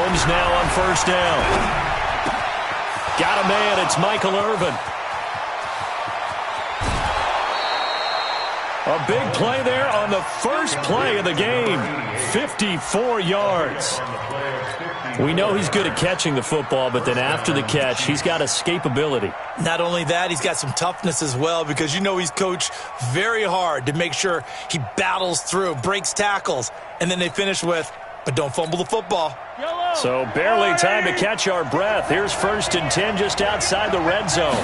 Mahomes now on first down. Got a man. It's Michael Irvin. A big play there on the first play of the game. 54 yards. We know he's good at catching the football, but then after the catch, he's got escapability. Not only that, he's got some toughness as well, because you know he's coached very hard to make sure he battles through, breaks tackles, and then they finish with, but don't fumble the football. So barely time to catch our breath. Here's 1st and 10 just outside the red zone.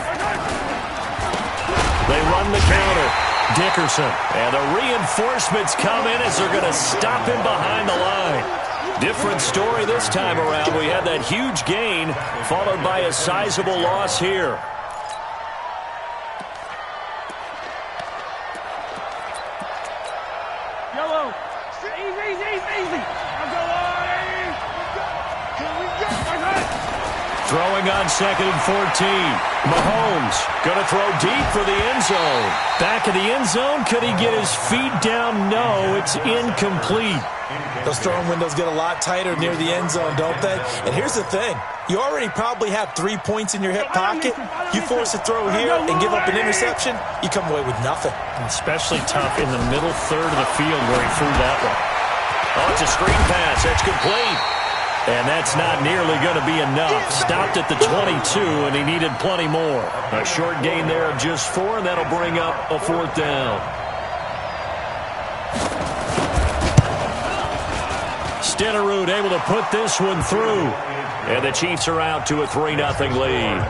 They run the counter. Dickerson. And the reinforcements come in as they're going to stop him behind the line. Different story this time around. We had that huge gain followed by a sizable loss here. Yellow. Easy. Throwing on 2nd and 14. Mahomes going to throw deep for the end zone. Back of the end zone. Could he get his feet down? No, it's incomplete. Those throwing windows get a lot tighter near the end zone, don't they? And here's the thing. You already probably have 3 points in your hip pocket. You force a throw here and give up an interception, you come away with nothing. Especially tough in the middle third of the field where he threw that one. Oh, it's a screen pass. That's complete. And that's not nearly going to be enough. Stopped at the 22, and he needed plenty more. A short gain there of just 4, and that'll bring up a 4th down. Stenerud able to put this one through. And the Chiefs are out to a 3-0 lead.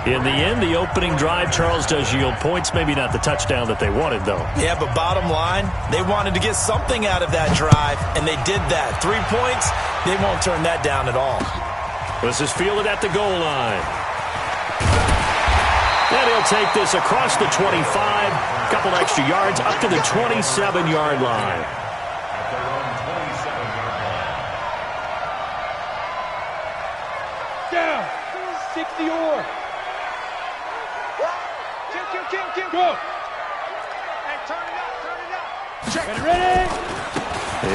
In the end, the opening drive, Charles, does yield points. Maybe not the touchdown that they wanted, though. Yeah, but bottom line, they wanted to get something out of that drive, and they did that. 3 points, they won't turn that down at all. This is fielded at the goal line. And he'll take this across the 25. A couple extra yards up to the 27-yard line. Down. 60 or. Kim. Go. Hey, turn it up. Check. Ready?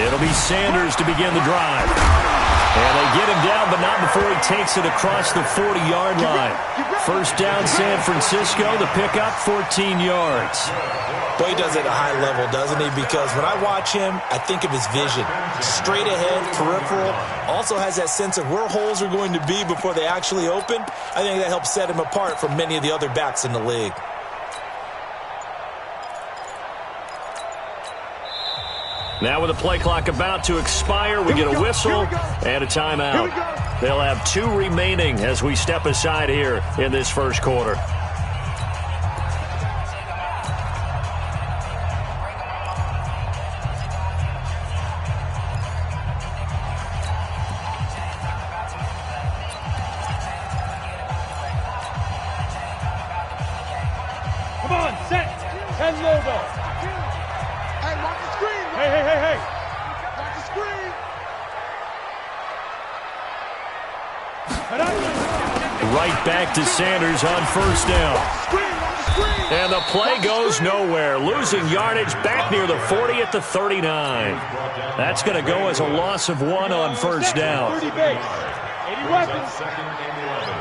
It'll be Sanders to begin the drive. And they get him down, but not before he takes it across the 40-yard line. First down, San Francisco. The pickup, 14 yards. Boy, he does it at a high level, doesn't he? Because when I watch him, I think of his vision. Straight ahead, peripheral. Also has that sense of where holes are going to be before they actually open. I think that helps set him apart from many of the other backs in the league. Now with the play clock about to expire, we get a whistle and a timeout. They'll have 2 remaining as we step aside here in this first quarter. Come on, set. 10 logo. Hey. Watch the screen. Right back to Sanders on first down. And the play goes nowhere. Losing yardage back near the 40 at the 39. That's going to go as a loss of 1 on first down. 30 base. 80 weapons. Second and 11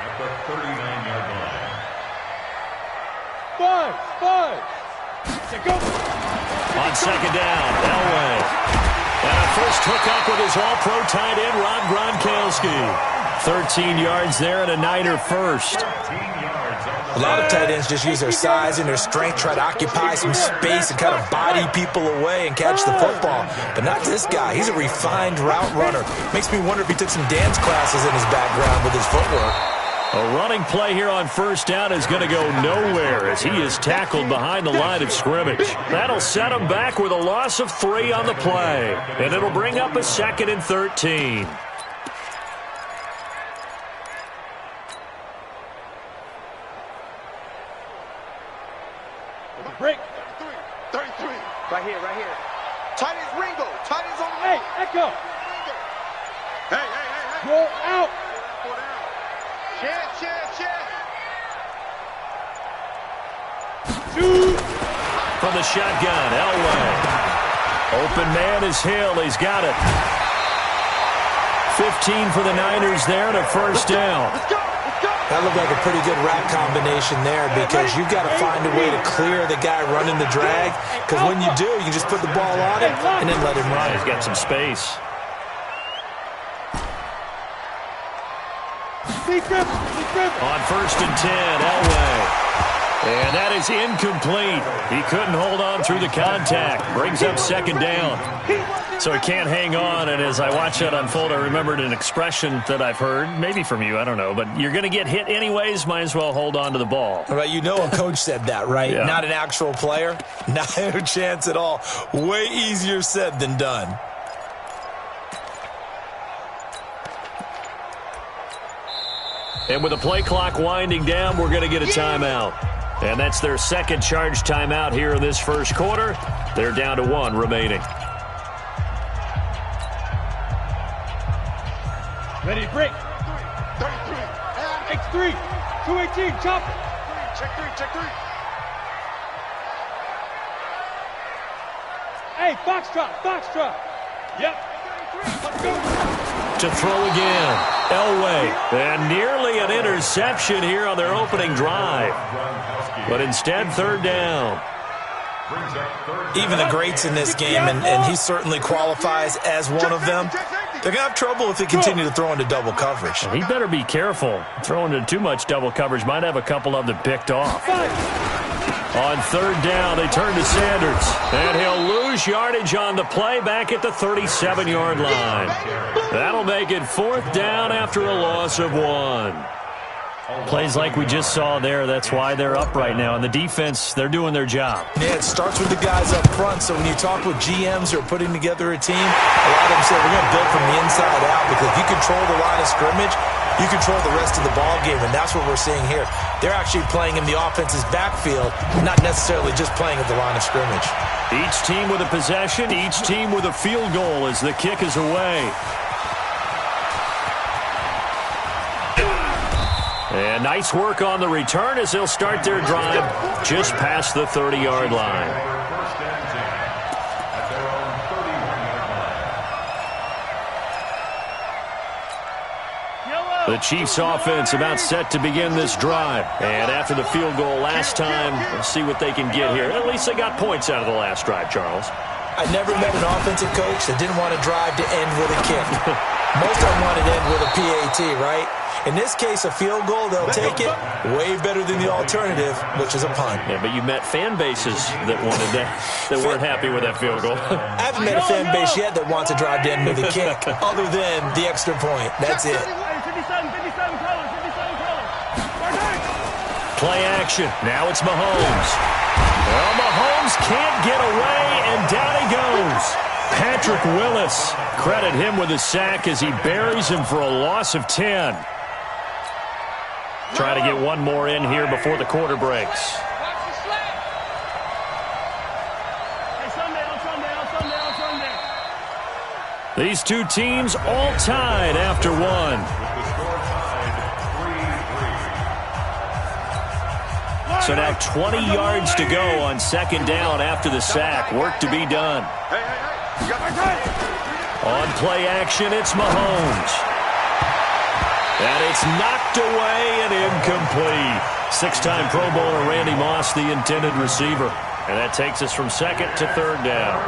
at the 39-yard line. Five. Go. On second down, Elway. And a first hookup with his all-pro tight end, Rob Gronkowski. 13 yards there and a Niner first. A lot of tight ends just use their size and their strength, try to occupy some space and kind of body people away and catch the football. But not this guy. He's a refined route runner. Makes me wonder if he took some dance classes in his background with his footwork. A running play here on first down is going to go nowhere as he is tackled behind the line of scrimmage. That'll set him back with a loss of 3 on the play. And it'll bring up a 2nd and 13. Break. 33. Right here. Tight ends Ringo. Tight ends on the Hey, Echo. Hey. Roll out. Check. Two. From the shotgun, Elway. Open man is Hill. He's got it. 15 for the Niners there and a first down. Let's go. Let's go. That looked like a pretty good route combination there because you've got to find a way to clear the guy running the drag, because when you do, you just put the ball on him and then let him run. He's got some space. On 1st and 10, Elway. And that is incomplete. He couldn't hold on through the contact. Brings up second down. So he can't hang on, and as I watch that unfold, I remembered an expression that I've heard, maybe from you, I don't know, but you're going to get hit anyways, might as well hold on to the ball. Right, you know a coach said that, right? Yeah. Not an actual player. Not a chance at all. Way easier said than done. And with the play clock winding down, we're going to get a timeout. And that's their second charge timeout here in this first quarter. They're down to 1 remaining. Ready, break. 33. X3. 218, chop it. Check 3, check 3. Hey, foxtrot. Yep. Let's go. To throw again, Elway. And nearly an interception here on their opening drive. But instead, third down. Even the greats in this game, and he certainly qualifies as one of them, they're going to have trouble if they continue to throw into double coverage. He better be careful. Throwing into too much double coverage might have a couple of them picked off. On third down, they turn to Sanders. And he'll lose yardage on the play back at the 37-yard line. That'll make it 4th down after a loss of 1. Plays like we just saw there, that's why they're up right now. And the defense, they're doing their job. Yeah, it starts with the guys up front. So when you talk with GMs who are putting together a team, a lot of them say we're going to build from the inside out, because if you control the line of scrimmage, you control the rest of the ball game, and that's what we're seeing here. They're actually playing in the offense's backfield, not necessarily just playing at the line of scrimmage. Each team with a possession, each team with a field goal as the kick is away. And nice work on the return as they'll start their drive just past the 30-yard line. The Chiefs offense about set to begin this drive. And after the field goal last time, we'll see what they can get here. At least they got points out of the last drive, Charles. I never met an offensive coach that didn't want to drive to end with a kick. Most of them want to end with a PAT, right? In this case, a field goal, they'll take it. Way better than the alternative, which is a punt. Yeah, but you met fan bases that wanted that, that weren't happy with that field goal. I haven't met a fan base yet that wants to drive to end with a kick, other than the extra point. That's it. 57 colors. Play action. Now it's Mahomes. Well, Mahomes can't get away, and down he goes. Patrick Willis. Credit him with a sack as he buries him for a loss of 10. Try to get one more in here before the quarter breaks. These two teams all tied after one. So now 20 yards to go on second down after the sack. Work to be done. On play action, it's Mahomes. And it's knocked away and incomplete. 6-time Pro Bowler Randy Moss, the intended receiver. And that takes us from second to third down.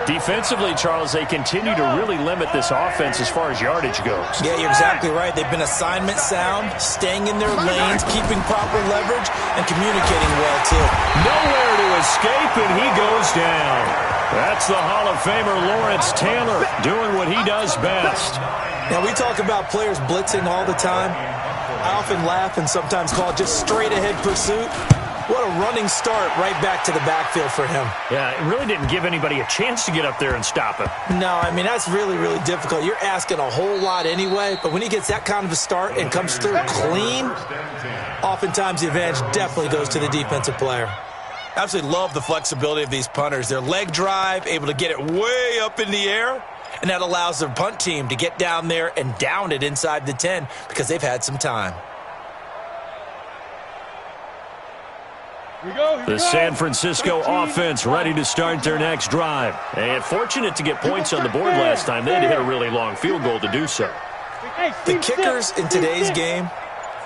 Defensively, Charles, they continue to really limit this offense as far as yardage goes. Yeah, you're exactly right. They've been assignment sound, staying in their lanes, keeping proper leverage, and communicating well, too. Nowhere to escape, and he goes down. That's the Hall of Famer Lawrence Taylor doing what he does best. Now, we talk about players blitzing all the time. I often laugh and sometimes call it just straight-ahead pursuit. What a running start right back to the backfield for him. Yeah, it really didn't give anybody a chance to get up there and stop him. No, I mean, that's really, really difficult. You're asking a whole lot anyway, but when he gets that kind of a start and comes through clean, oftentimes the advantage definitely goes to the defensive player. Absolutely love the flexibility of these punters. Their leg drive, able to get it way up in the air, and that allows their punt team to get down there and down it inside the 10 because they've had some time. The San Francisco offense ready to start their next drive. And fortunate to get points on the board last time. They had to hit a really long field goal to do so. The kickers in today's game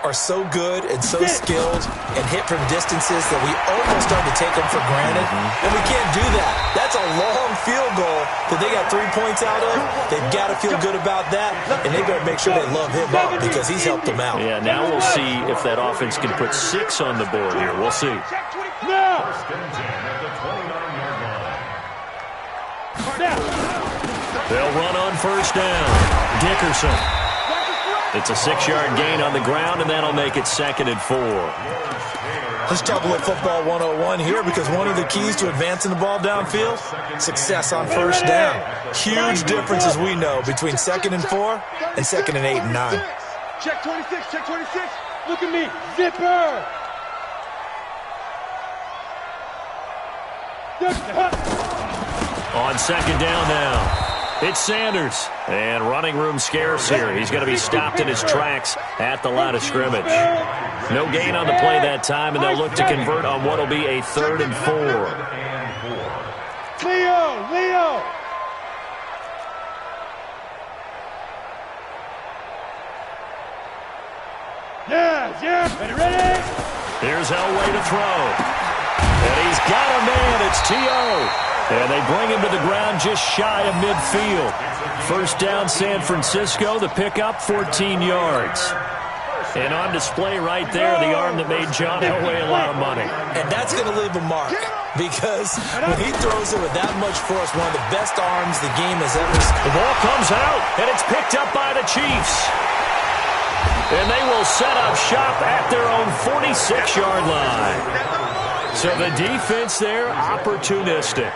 are so good and so skilled and hit from distances that we almost start to take them for granted. And we can't do that. That's a long field goal that they got 3 points out of. They've got to feel good about that, and they better make sure they love him up because he's helped them out. Yeah, now we'll see if that offense can put 6 on the board here. We'll see. Now! They'll run on first down. Dickerson. It's a 6-yard gain on the ground, and that'll make it 2nd and 4. Let's talk a little football 101 here because one of the keys to advancing the ball downfield, success on first down. Huge difference, as we know, between 2nd and 4 and 2nd and 8 and 9. Check 26, check 26. Look at me. Zipper. On 2nd down now. It's Sanders, and running room scarce here. He's going to be stopped in his tracks at the line of scrimmage. No gain on the play that time, and they'll look to convert on what will be a 3rd and 4. Leo! Yeah, ready? Here's Elway to throw. And he's got a man. It's T.O. And they bring him to the ground just shy of midfield. First down, San Francisco. The pickup, 14 yards. And on display right there, the arm that made John Elway a lot of money. And that's going to leave a mark because when he throws it with that much force, one of the best arms the game has ever seen. The ball comes out, and it's picked up by the Chiefs. And they will set up shop at their own 46-yard line. So the defense there, opportunistic.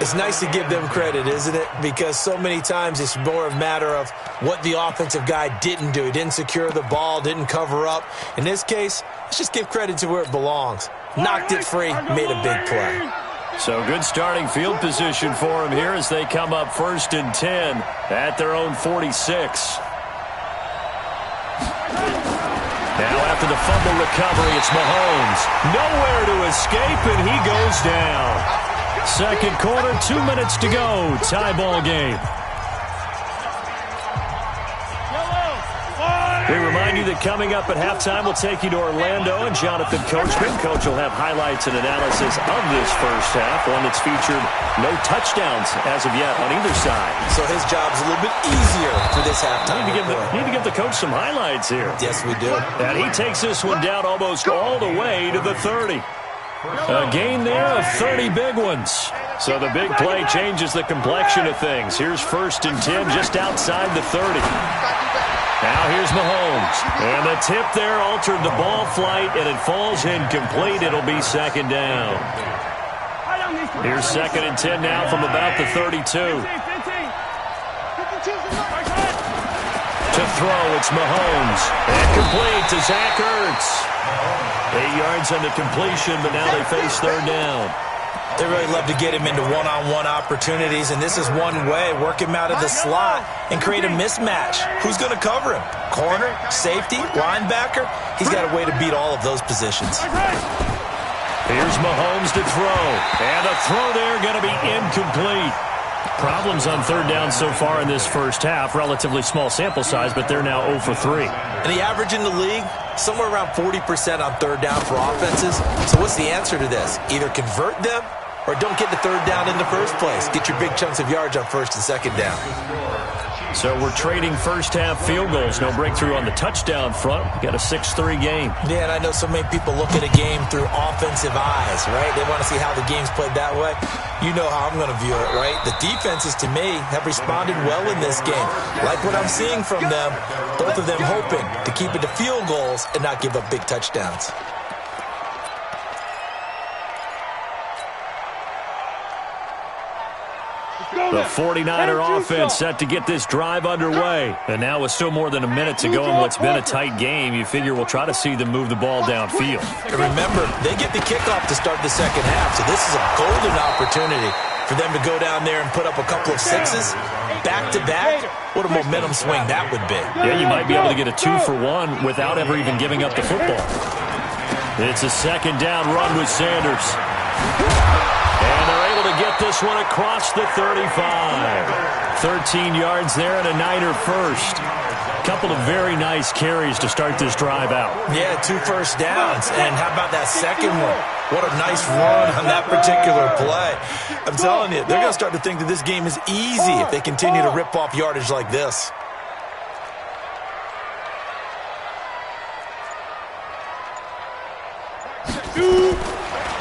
It's nice to give them credit, isn't it? Because so many times it's more a matter of what the offensive guy didn't do. He didn't secure the ball, didn't cover up. In this case, let's just give credit to where it belongs. Knocked it free, made a big play. So good starting field position for him here as they come up 1st and 10 at their own 46. Now after the fumble recovery, it's Mahomes. Nowhere to escape, and he goes down. 2nd quarter, 2 minutes to go. Tie ball game. We remind you that coming up at halftime, we'll take you to Orlando and Jonathan Coachman. Coach will have highlights and analysis of this first half, one that's featured no touchdowns as of yet on either side. So his job's a little bit easier for this halftime. Need to give the coach some highlights here. Yes, we do. And he takes this one down almost all the way to the 30. A gain there of 30 big ones. So the big play changes the complexion of things. Here's 1st and 10 just outside the 30. Now here's Mahomes. And the tip there altered the ball flight, and it falls incomplete. It'll be 2nd down. Here's 2nd and 10 now from about the 32. To throw, it's Mahomes. And complete to Zach Ertz. 8 yards on the completion, but now they face 3rd down. They really love to get him into one-on-one opportunities, and this is one way. Work him out of the slot and create a mismatch. Who's going to cover him? Corner, safety, linebacker? He's got a way to beat all of those positions. Here's Mahomes to throw. And a throw there going to be incomplete. Problems on 3rd down so far in this first half. Relatively small sample size, but they're now 0 for 3. And the average in the league, somewhere around 40% on 3rd down for offenses. So what's the answer to this? Either convert them or don't get the 3rd down in the first place. Get your big chunks of yards on 1st and 2nd down. So we're trading first half field goals. No breakthrough on the touchdown front. We got a 6-3 game. Yeah, and I know so many people look at a game through offensive eyes, right? They want to see how the game's played that way. You know how I'm going to view it, right? The defenses, to me, have responded well in this game. Like what I'm seeing from them, both of them hoping to keep it to field goals and not give up big touchdowns. The 49er offense set to get this drive underway. And now with still more than a minute to go in what's been a tight game, you figure we'll try to see them move the ball downfield. And remember, they get the kickoff to start the second half, so this is a golden opportunity for them to go down there and put up a couple of sixes back-to-back. What a momentum swing that would be. Yeah, you might be able to get a 2-for-1 without ever even giving up the football. It's a second down run with Sanders. And they're able to get this one across the 35. 13 yards there and a Niner first. Couple of very nice carries to start this drive out. Yeah, 2 first downs. And how about that second one? What a nice run on that particular play. I'm telling you, they're going to start to think that this game is easy if they continue to rip off yardage like this.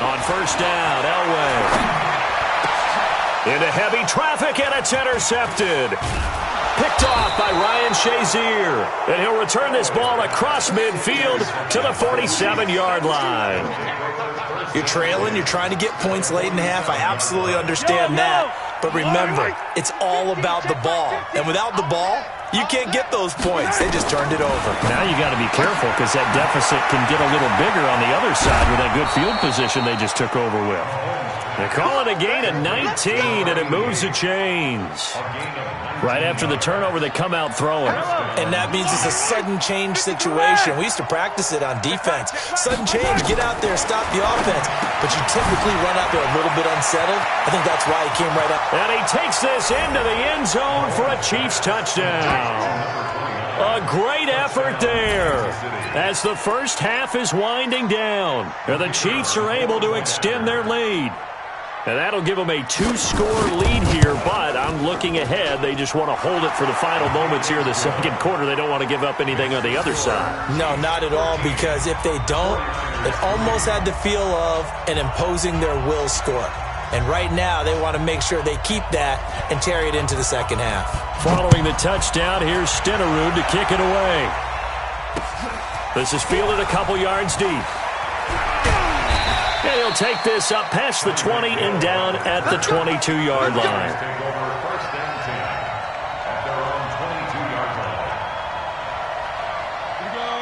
On first down, Elway. Into heavy traffic, and it's intercepted. Picked off by Ryan Shazier. And he'll return this ball across midfield to the 47-yard line. You're trailing, you're trying to get points late in half. I absolutely understand that. But remember, it's all about the ball. And without the ball, you can't get those points. They just turned it over. Now you got to be careful because that deficit can get a little bigger on the other side with that good field position they just took over with. They call it a gain of 19, and it moves the chains. Right after the turnover, they come out throwing. And that means it's a sudden change situation. We used to practice it on defense. Sudden change, get out there, stop the offense. But you typically run out there a little bit unsettled. I think that's why he came right up. And he takes this into the end zone for a Chiefs touchdown. A great effort there as the first half is winding down. And the Chiefs are able to extend their lead. And that'll give them a 2-score lead here, but I'm looking ahead. They just want to hold it for the final moments here in the second quarter. They don't want to give up anything on the other side. No, not at all, because if they don't, it almost had the feel of an imposing their will score. And right now, they want to make sure they keep that and carry it into the second half. Following the touchdown, here's Stenerud to kick it away. This is fielded a couple yards deep. And he'll take this up past the 20 and down at the 22-yard line.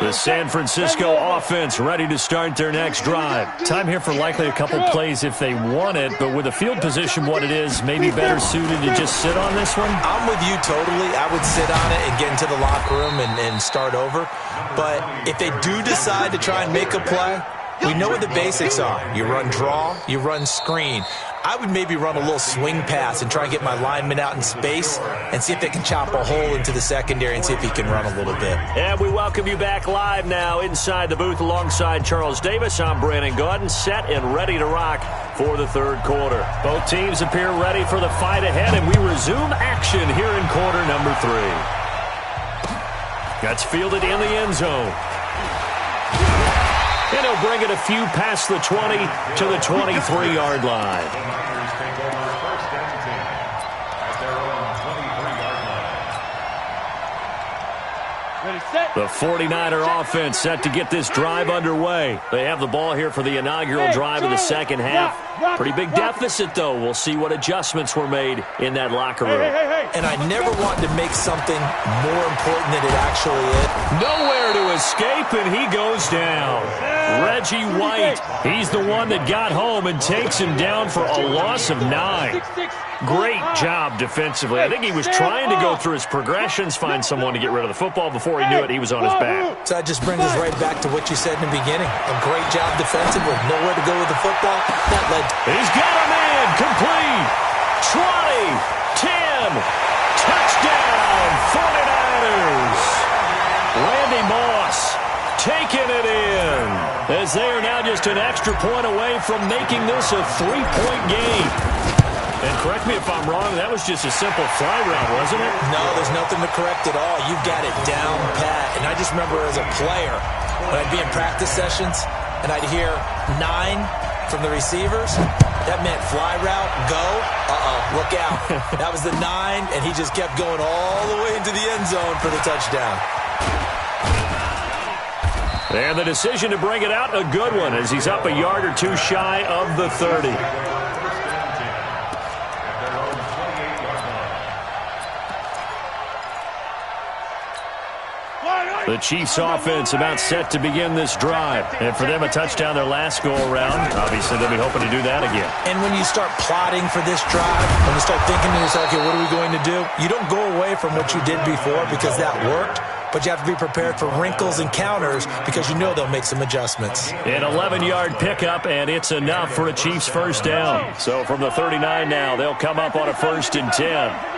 The San Francisco offense ready to start their next drive. Time here for likely a couple plays if they want it, but with the field position what it is, maybe better suited to just sit on this one? I'm with you totally. I would sit on it and get into the locker room and start over. But if they do decide to try and make a play, we know what the basics are. You run draw, you run screen. I would maybe run a little swing pass and try and get my lineman out in space and see if they can chop a hole into the secondary and see if he can run a little bit. And we welcome you back live now inside the booth alongside Charles Davis. I'm Brandon Gaudin, set and ready to rock for the third quarter. Both teams appear ready for the fight ahead, and we resume action here in quarter number 3. That's fielded in the end zone. And he'll bring it a few past the 20 to the 23-yard line. The 49er offense set to get this drive underway. They have the ball here for the inaugural drive of the second half. Pretty big deficit, though. We'll see what adjustments were made in that locker room. And I never wanted to make something more important than it actually is. Nowhere to escape, and he goes down. Reggie White, he's the one that got home and takes him down for a loss of 9. Great job defensively. I think he was trying to go through his progressions, find someone to get rid of the football. Before he knew it, he was on his back. So that just brings us right back to what you said in the beginning. A great job defensively. Nowhere to go with the football. That led to... He's got a man. Complete. 20. 10. Touchdown. 49ers. Randy Moss taking it in as they are now just an extra point away from making this a 3-point game. And correct me if I'm wrong, that was just a simple fly route, wasn't it? No, there's nothing to correct at all. You've got it down pat. And I just remember as a player, when I'd be in practice sessions and I'd hear 9 from the receivers, that meant fly route, go, look out. That was the 9, and he just kept going all the way into the end zone for the touchdown. And the decision to bring it out, a good one, as he's up a yard or two shy of the 30. The Chiefs offense about set to begin this drive. And for them, a touchdown their last go-around. Obviously, they'll be hoping to do that again. And when you start plotting for this drive, when you start thinking to yourself, okay, what are we going to do? You don't go away from what you did before because that worked. but you have to be prepared for wrinkles and counters because you know they'll make some adjustments. An 11-yard pickup, and it's enough for a Chiefs first down. So from the 39 now, they'll come up on a 1st and 10.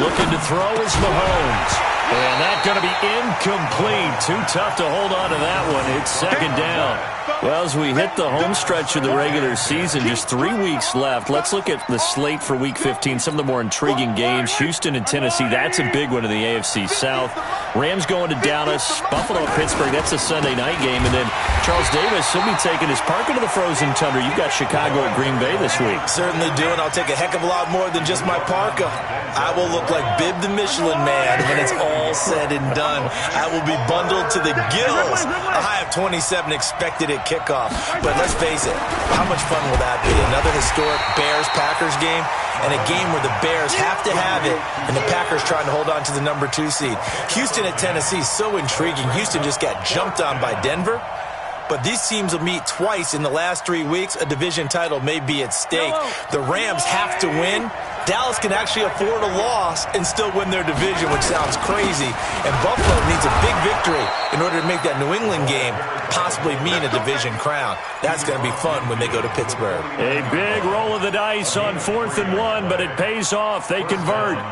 Looking to throw is Mahomes. And that's going to be incomplete. Too tough to hold on to that one. It's 2nd down. Well, as we hit the home stretch of the regular season, just 3 weeks left. Let's look at the slate for Week 15, some of the more intriguing games. Houston and Tennessee, that's a big one in the AFC South. Rams going to Dallas. Buffalo and Pittsburgh, that's a Sunday night game. And then Charles Davis, he'll be taking his parka to the frozen tundra. You've got Chicago at Green Bay this week. Certainly do, and I'll take a heck of a lot more than just my parka. I will look like Bib the Michelin Man when it's all said and done. I will be bundled to the gills. A high of 27 expected at kickoff. But let's face it, how much fun will that be? Another historic Bears-Packers game, and a game where the Bears have to have it, and the Packers trying to hold on to the number 2 seed. Houston at Tennessee, so intriguing. Houston just got jumped on by Denver. But these teams will meet twice in the last 3 weeks. A division title may be at stake. The Rams have to win. Dallas can actually afford a loss and still win their division, which sounds crazy. And Buffalo needs a big victory in order to make that New England game possibly mean a division crown. That's going to be fun when they go to Pittsburgh. A big roll of the dice on 4th and 1, but it pays off. They convert.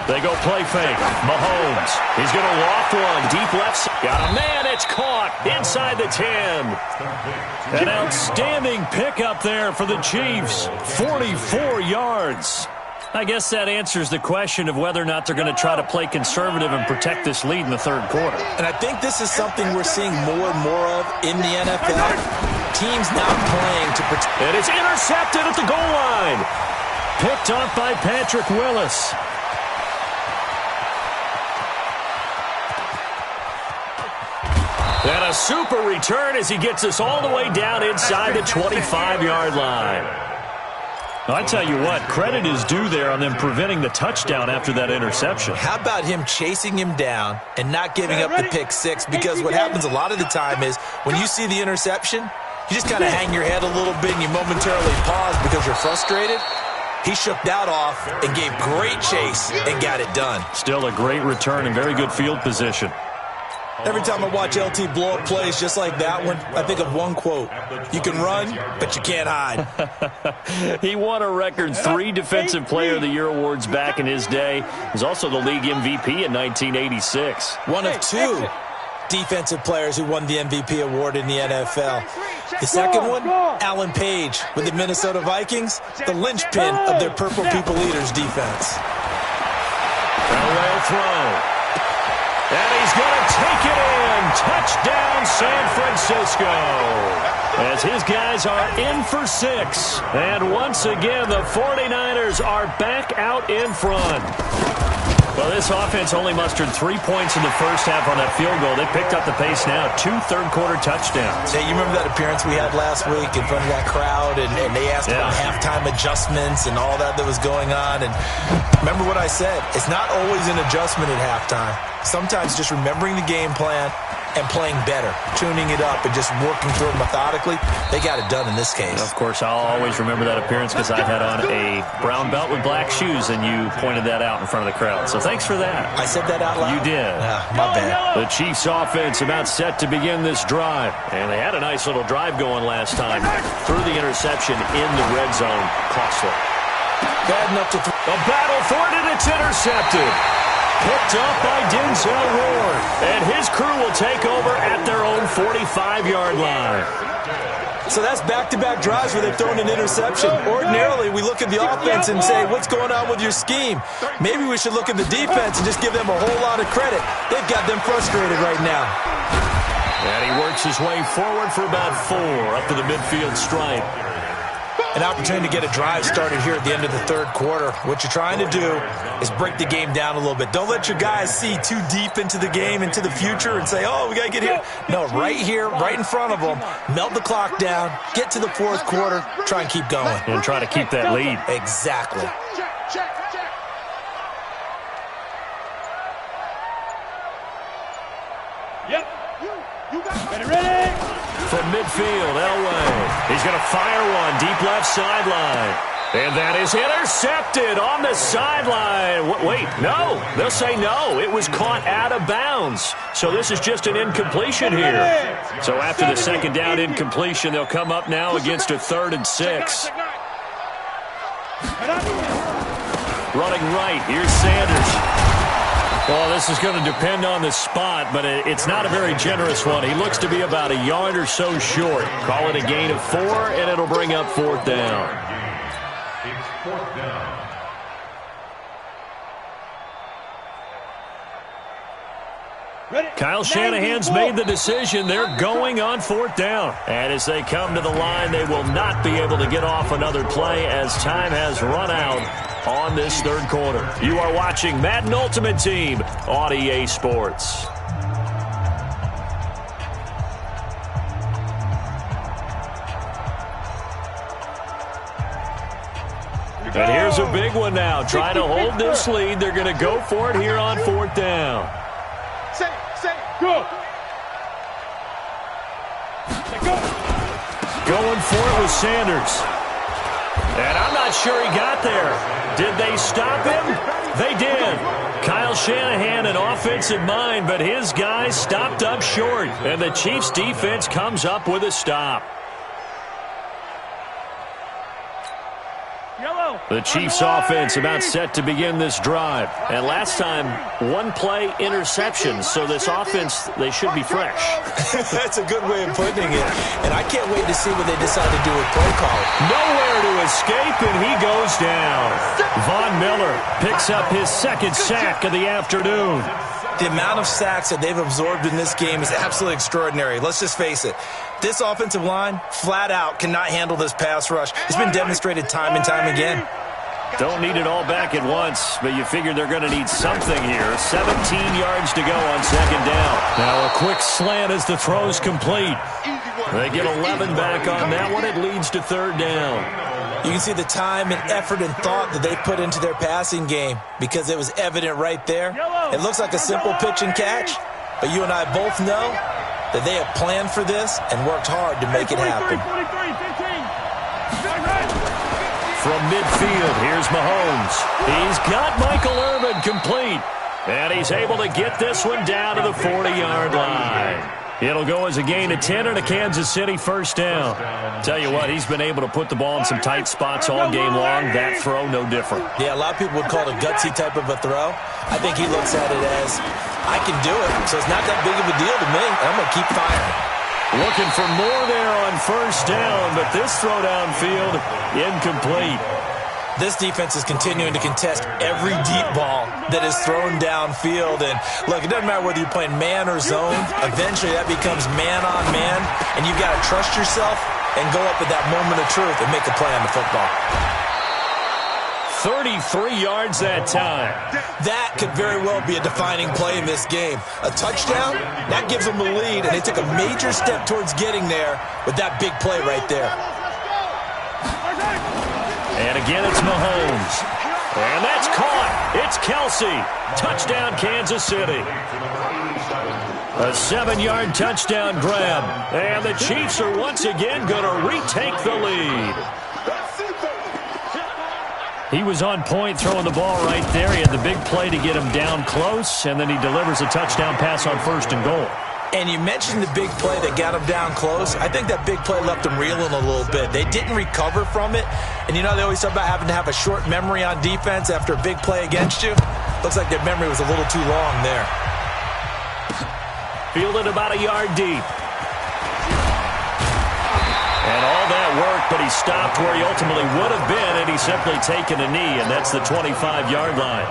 They go play fake. Mahomes. He's going to loft one. Deep left. Got a man. It's caught inside the 10. An outstanding pickup there for the Chiefs. 44 yards. I guess that answers the question of whether or not they're going to try to play conservative and protect this lead in the 3rd quarter. And I think this is something we're seeing more and more of in the NFL. Teams not playing to protect. And it's intercepted at the goal line. Picked off by Patrick Willis. And a super return as he gets us all the way down inside the 25-yard line. I tell you what, credit is due there on them preventing the touchdown after that interception. How about him chasing him down and not giving up the pick six? Because what happens a lot of the time is when you see the interception, you just kind of hang your head a little bit and you momentarily pause because you're frustrated. He shook that off and gave great chase and got it done. Still a great return and very good field position. Every time I watch LT blow up plays just like that one, I think of one quote. You can run, but you can't hide. He won a record 3 Defensive Player of the Year awards back in his day. He was also the league MVP in 1986. One of 2 defensive players who won the MVP award in the NFL. The second one, Alan Page with the Minnesota Vikings, the linchpin of their Purple People Eaters defense. Farewell throw. And he's going to take it in. Touchdown, San Francisco. As his guys are in for 6. And once again, the 49ers are back out in front. Well, this offense only mustered 3 points in the first half on that field goal. They picked up the pace now. 2 third-quarter touchdowns. Hey, you remember that appearance we had last week in front of that crowd, and they asked about halftime adjustments and all that was going on. And remember what I said. It's not always an adjustment at halftime. Sometimes just remembering the game plan and playing better, tuning it up and just working through it methodically. They got it done in this case. Of course, I'll always remember that appearance because I had on a brown belt with black shoes, and you pointed that out in front of the crowd. So thanks for that. I said that out loud? You did. My bad. The Chiefs offense about set to begin this drive. And they had a nice little drive going last time. Threw the interception in the red zone. Costly. Bad enough to a battle for it, and it's intercepted. Picked up by Denzel Ward. And his crew will take over at their own 45-yard line. So that's back-to-back drives where they've thrown an interception. Ordinarily, we look at the offense and say, what's going on with your scheme? Maybe we should look at the defense and just give them a whole lot of credit. They've got them frustrated right now. And he works his way forward for about 4 up to the midfield stripe. An opportunity to get a drive started here at the end of the third quarter. What you're trying to do is break the game down a little bit. Don't let your guys see too deep into the game, into the future, and say, oh, we got to get here. No, right here, right in front of them, melt the clock down, get to the fourth quarter, try and keep going. And try to keep that lead. Exactly. From midfield, Elway. He's going to fire one deep left sideline. And that is intercepted on the sideline. Wait, no. They'll say no. It was caught out of bounds. So this is just an incompletion here. So after the second down incompletion, they'll come up now against a 3rd and 6. Running right, here's Sanders. Well, this is going to depend on the spot, but it's not a very generous one. He looks to be about a yard or so short. Call it a gain of 4, and it'll bring up 4th down. It's 4th down. Kyle Shanahan's made the decision. They're going on 4th down. And as they come to the line, they will not be able to get off another play as time has run out on this 3rd quarter. You are watching Madden Ultimate Team on EA Sports. And here's a big one now. Trying to hold this lead. They're going to go for it here on 4th down. Go. Going for it with Sanders. And I'm not sure he got there. Did they stop him? They did. Kyle Shanahan, an offensive mind, but his guys stopped up short. And the Chiefs' defense comes up with a stop. The Chiefs' offense about set to begin this drive. And last time, 1-play interception. So this offense, they should be fresh. That's a good way of putting it. And I can't wait to see what they decide to do with play call. Nowhere to escape, and he goes down. Von Miller picks up his 2nd sack of the afternoon. The amount of sacks that they've absorbed in this game is absolutely extraordinary. Let's just face it. This offensive line, flat out, cannot handle this pass rush. It's been demonstrated time and time again. Don't need it all back at once, but you figure they're going to need something here. 17 yards to go on 2nd down. Now a quick slant as the throw's complete. They get 11 back on that one. It leads to 3rd down. You can see the time and effort and thought that they put into their passing game because it was evident right there. It looks like a simple pitch and catch, but you and I both know that they have planned for this and worked hard to make it happen. From midfield, here's Mahomes. He's got Michael Irvin complete, and he's able to get this one down to the 40-yard line. It'll go as a gain of 10 and a Kansas City 1st down. Tell you what, he's been able to put the ball in some tight spots all game long. That throw, no different. Yeah, a lot of people would call it a gutsy type of a throw. I think he looks at it as, I can do it, so it's not that big of a deal to me. I'm going to keep firing. Looking for more there on 1st down, but this throw downfield, incomplete. This defense is continuing to contest every deep ball that is thrown downfield. And, look, it doesn't matter whether you're playing man or zone. Eventually, that becomes man-on-man, and you've got to trust yourself and go up at that moment of truth and make a play on the football. 33 yards that time. That could very well be a defining play in this game. A touchdown, that gives them the lead, and they took a major step towards getting there with that big play right there. And again, it's Mahomes. And that's caught. It's Kelsey. Touchdown, Kansas City. A 7-yard touchdown grab. And the Chiefs are once again going to retake the lead. He was on point throwing the ball right there. He had the big play to get him down close, and then he delivers a touchdown pass on 1st and goal. And you mentioned the big play that got him down close. I think that big play left him reeling a little bit. They didn't recover from it. And, you know, they always talk about having to have a short memory on defense after a big play against you. Looks like their memory was a little too long there. Fielded about a yard deep. And all that work, but he stopped where he ultimately would have been, and he's simply taken a knee, and that's the 25-yard line.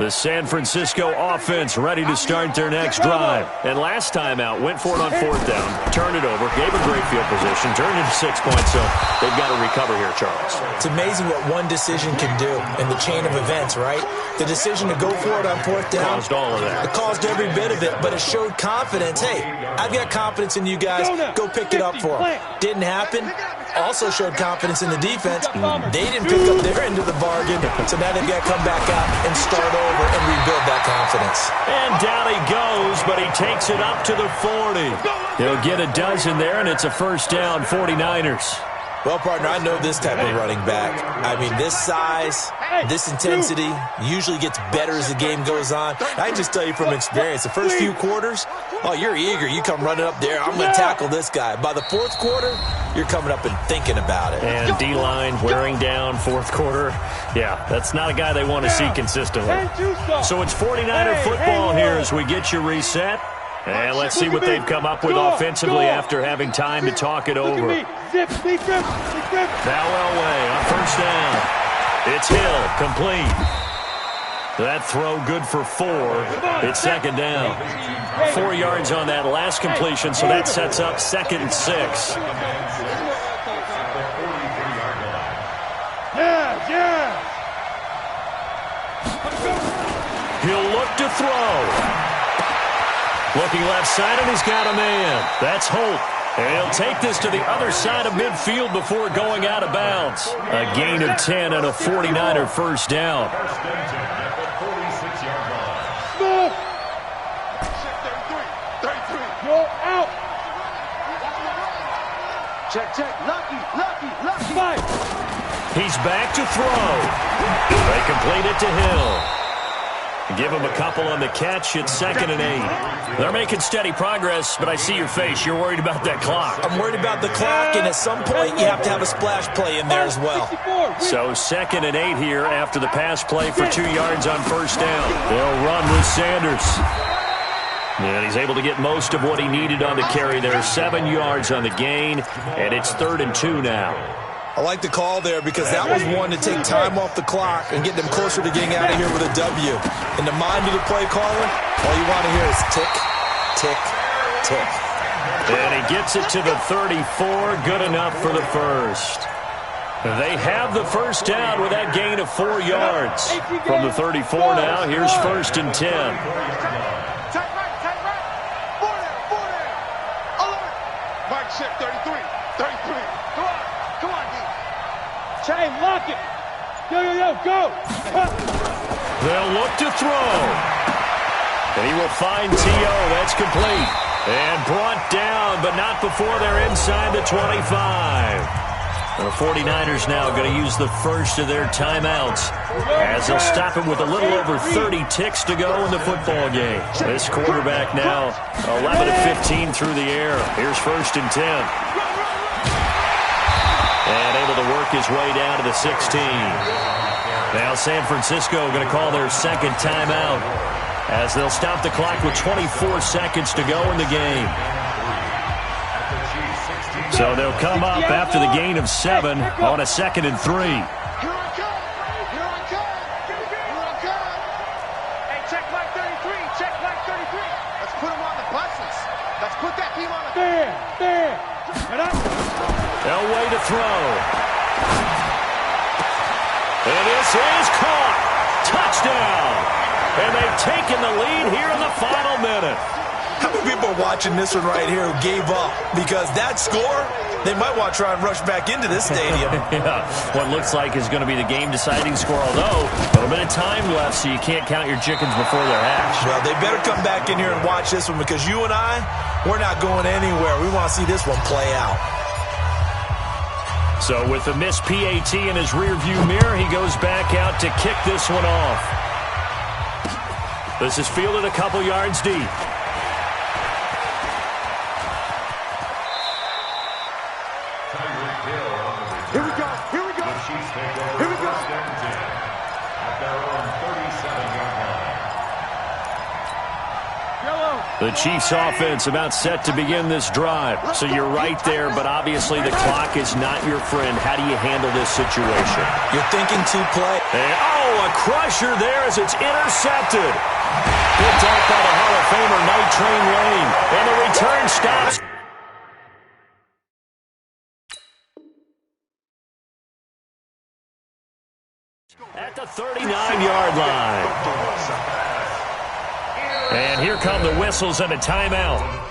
The San Francisco offense ready to start their next drive. And last time out, went for it on fourth down, turned it over, gave a great field position, turned it to 6 points, so they've got to recover here, Charles. It's amazing what one decision can do in the chain of events, right? The decision to go for it on fourth down. Caused all of that. It caused every bit of it, but it showed confidence. Hey, I've got confidence in you guys. Go pick it up for them. Didn't happen. Also showed confidence in the defense. They didn't pick up their end of the bargain, so now they've got to come back out and start over and rebuild that confidence. And down he goes, but he takes it up to the 40. He'll get a dozen there, and it's a first down, 49ers. Well, partner, I know this type of running back. I mean, this size, this intensity usually gets better as the game goes on. I can just tell you from experience, the first few quarters, oh, you're eager. You come running up there, I'm going to tackle this guy. By the fourth quarter, you're coming up and thinking about it. And D-line wearing down fourth quarter. Yeah, that's not a guy they want to see consistently. So it's 49er football here as we get you reset. And let's see what they've come up with offensively after having time to talk it over. Now Elway on first down. It's Hill, complete. That throw good for 4. It's second down. 4 yards on that last completion, so that sets up 2nd and 6. He'll look to throw. Looking left side, and he's got a man. That's Holt. And he'll take this to the other side of midfield before going out of bounds. A gain of 10 and a 49er first down. Check. Lucky. He's back to throw. They complete it to Hill. Give him a couple on the catch. It's 2nd and 8. They're making steady progress, but I see your face. You're worried about that clock. I'm worried about the clock, and at some point you have to have a splash play in there as well. So 2nd and 8 here after the pass play for 2 yards on first down. They'll run with Sanders. And he's able to get most of what he needed on the carry there. 7 yards on the gain, and it's 3rd and 2 now. I like the call there because that was one to take time off the clock and get them closer to getting out of here with a W. In the mind of the play caller, all you want to hear is tick, tick, tick. And he gets it to the 34. Good enough for the first. They have the first down with that gain of 4 yards. From the 34 now, here's 1st and 10. Tight right. 40. Alert. Mike check, 33. Come on, D. Chain, lock it. Yo, go. They'll look to throw. And he will find T.O. That's complete. And brought down, but not before they're inside the 25. The 49ers now going to use the first of their timeouts as they'll stop him with a little over 30 ticks to go in the football game. This quarterback now 11 of 15 through the air. Here's 1st and 10. And able to work his way down to the 16. Now San Francisco going to call their 2nd timeout as they'll stop the clock with 24 seconds to go in the game. So they'll come up after the gain of 7 on a 2nd and 3. Here I come. Hey, check Mike 33. Let's put him on the buses. Let's put that team on the... There. Elway to throw. And this is caught. Touchdown. And they've taken the lead here in the final minute. How many people are watching this one right here who gave up? Because that score, they might want to try and rush back into this stadium. Yeah, what looks like is going to be the game-deciding score, although a little bit of time left, so you can't count your chickens before they're hatched. Well, they better come back in here and watch this one because you and I, we're not going anywhere. We want to see this one play out. So with the missed PAT in his rearview mirror, he goes back out to kick this one off. This is fielded a couple yards deep. Here we go. At their own 37-yard line. Yellow. The Chiefs offense about set to begin this drive. So you're right there, but obviously the clock is not your friend. How do you handle this situation? You're thinking two-play. And, a crusher there as it's intercepted. Picked off by the Hall of Famer Night Train Lane. And the return stops. At the 39-yard line. And here come the whistles and a timeout.